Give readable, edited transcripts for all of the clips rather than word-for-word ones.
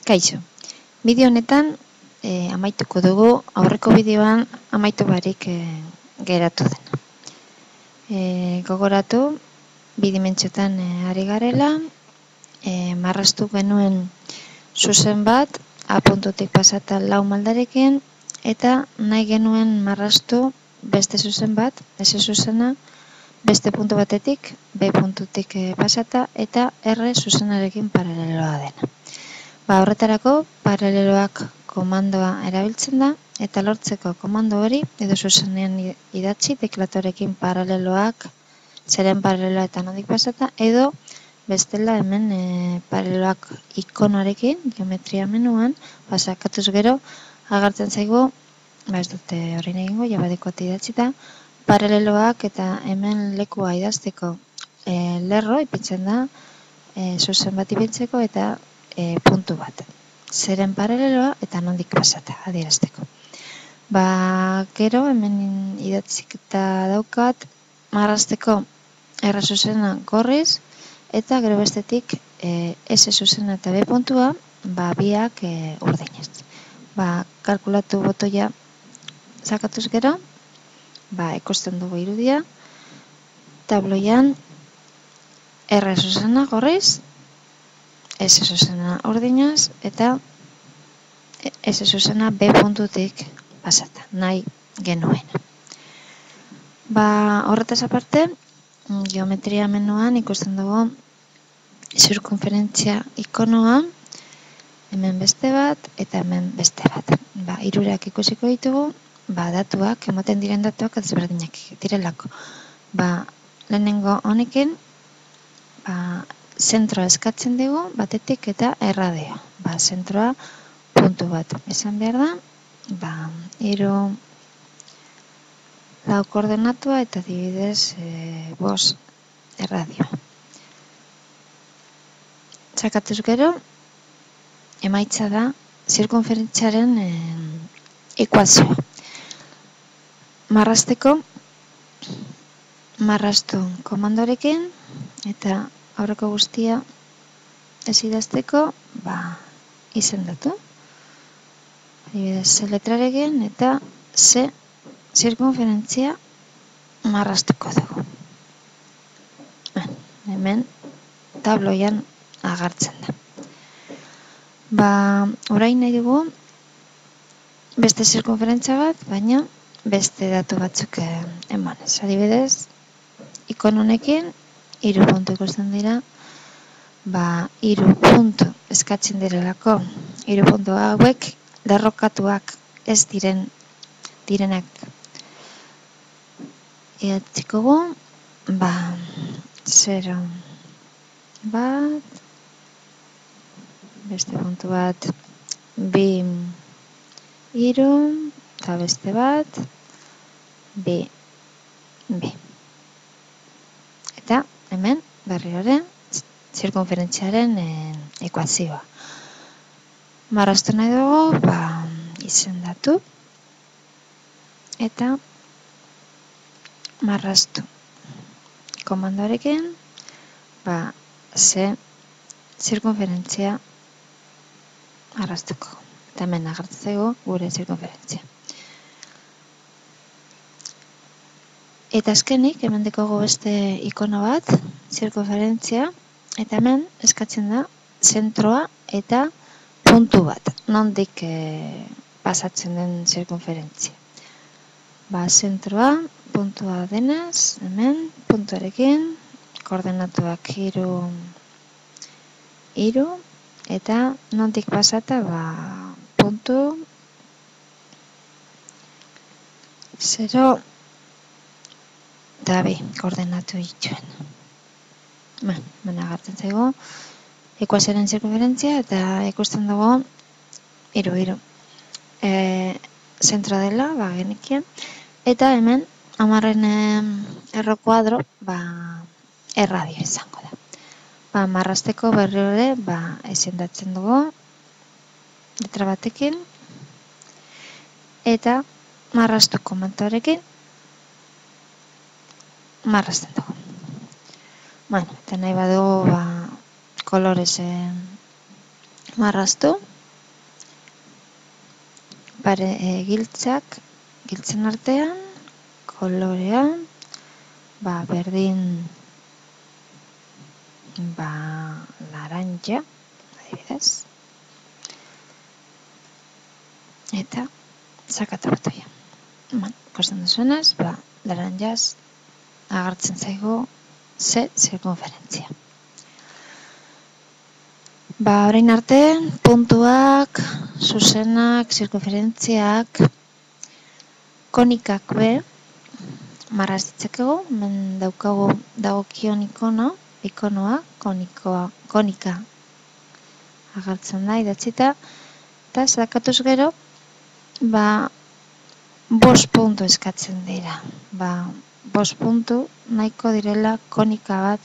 Kaixo, bideo honetan amaituko dugu aurreko bideoan amaitu barik geratu dena. Gogoratu, bi dimentsiotan ari garela, marraztu genuen zuzen bat, A puntutik pasata lau maldarekin, eta nahi genuen marraztu beste zuzen bat, S zuzena, beste puntu batetik, B puntutik pasata, eta R zuzenarekin paraleloa dena. Horretarako, paraleloak komandoa erabiltzen da, eta lortzeko komando hori, edo zuzenean idatzi, teklatorekin paraleloak, zeren paraleloa eta nondik pasata, edo bestela hemen paraleloak ikonoarekin, geometria menuan, pasakatuz gero, agertzen zaigu, ez dute hori egingo, jabadikoat idatzita, paraleloak eta hemen lekua idazteko lerro ipintzen da, zuzen bat ipintzeko eta puntu bat. Zeren paraleloa eta nondik pasata adierazteko. Gero hemen idatziketa daukat, marrazteko R zuzena gorriz, eta gero bestetik S zuzena eta B puntua, biak urdinez. Kalkulatu botoia sakatuz gero, ikusten dugu irudia, tabloian R zuzena gorriz, S zuzena urdinez, eta S zuzena B puntutik pasata, nahi genuena. Horretaz aparte, geometria menuan ikusten dugu zirkunferentzia ikonoa, hemen beste bat eta hemen beste bat. Hirurak ikusiko ditugu, datuak, ematen diren datuak ezberdinak direlako. Lehenengo honekin, zentroa eskatzen dugu, batetik eta erradioa. Zentroa puntu bat esan behar da, lau koordenatua eta adibidez 5 erradioa. Sakatuz gero, emaitza da zirkunferentziaren ekuazioa. Marrazteko, marraztu komandorekin, eta aurreko guztia ez idazteko, izendatu. Adibidez, Z letrarekin eta Z zirkunferentzia marraztuko dugu. Hemen tabloian agertzen da. Orain nahi dugu beste zirkunferentzia bat, baina beste datu batzuk emanez. Adibidez, ikon honekin 3 puntu ikusten dira, 3 puntu eskatzen direlako, 3 puntu hauek lerrokatuak ez direnak idatziko gu, 0 bat, beste puntu bat, 2, 3, eta beste bat, 2, 2. Eta hemen berriro zirkunferentziaren ekuazioa. Marraztu nahi dugu, izendatu, eta marraztu komandoarekin, Z zirkunferentzia marraztuko. Eta hemen agertzen zaigu gure zirkunferentzia. Eta azkenik, hemen dekogu beste ikono bat, zirkunferentzia, eta hemen eskatzen da zentroa eta puntu bat, nondik pasatzen den zirkunferentzia. Zentroa, puntua denez, hemen, puntuarekin, koordenatuak 3, 3, eta nondik pasata, puntu 0, eta 2 koordenatu dituen. Hemen agertzen zaigu, ekuazioaren zirkunferentzia, eta ikusten dugu 3, 3. Zentroa dela, genekien, eta hemen, 10 erro kuadro, erradio izango da. Marrazteko berri hori, izendatzen dugu, letra batekin, eta marraztu komentoarekin, marrazten dugu. Eta nahi badugu, kolorez marraztu, giltzen artean, kolorean, berdin, laranja, adibidez, eta sakatu botoia. Ikusten duzuenez, laranjaz agertzen zaigu ze zirkunferentzia. Orain arte, puntuak, zuzenak, zirkunferentziak, konikak marraz ditzakegu, hemen daukagu dagokion ikonoa, konika agertzen da idatzita, eta sakatuz gero, 5 puntu eskatzen dira. 5 puntu nahiko direla konika bat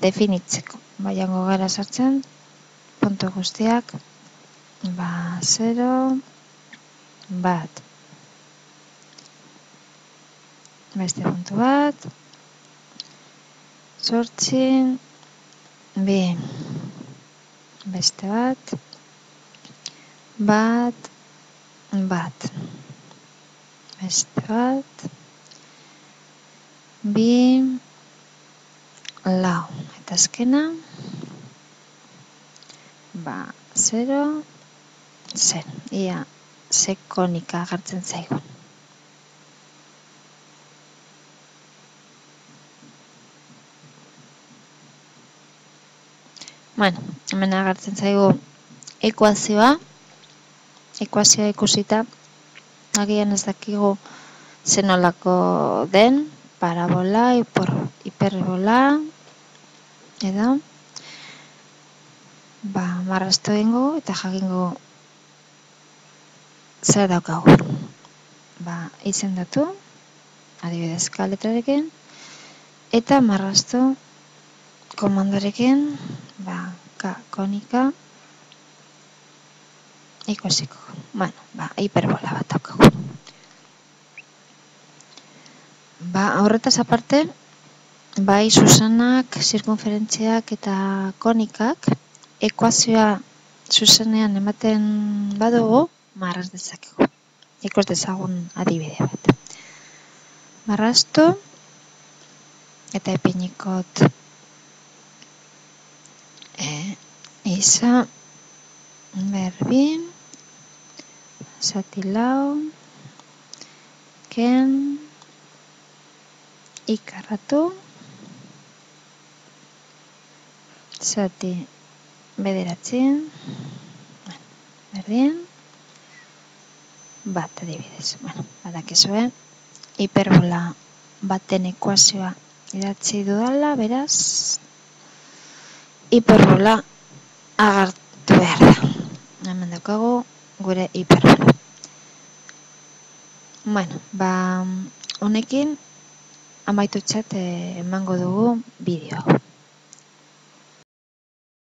definitzeko. Jango gara sartzen, puntu guztiak, 0, 1. Beste puntu bat, 8, 2. Beste bat, 1. Beste bat, 2, 4. Eta azkena, 0, 0. Ia, ze konika agertzen zaigun. Hemen agertzen zaigu ekuazioa ikusita, agian ez dakigu zenolako den, parabola, hiperbola, edo, marraztu egingo eta jakingo zer daukagu. Izendatu, adibidez letrarekin, eta marraztu komandorekin, konika ikusiko. Hiperbola bat daukagu. Horretaz aparte, bai zuzenak, zirkunferentziak eta konikak, ekuazioa zuzenean ematen badugu, marraz dezakegu. Ikus dezagun adibide bat. Marraztu, eta ipiniko isa, berbin, zati lau, ken, ikarratu, zati bederatzen, berdin, bat adibidez. Badakizue, hiperbola baten ekuazioa idatzi dudala, beraz, hiperbola agertu behar da. Hemen daukagu gure hiperbola. Honekin amaitutzat emango dugu bideo hau.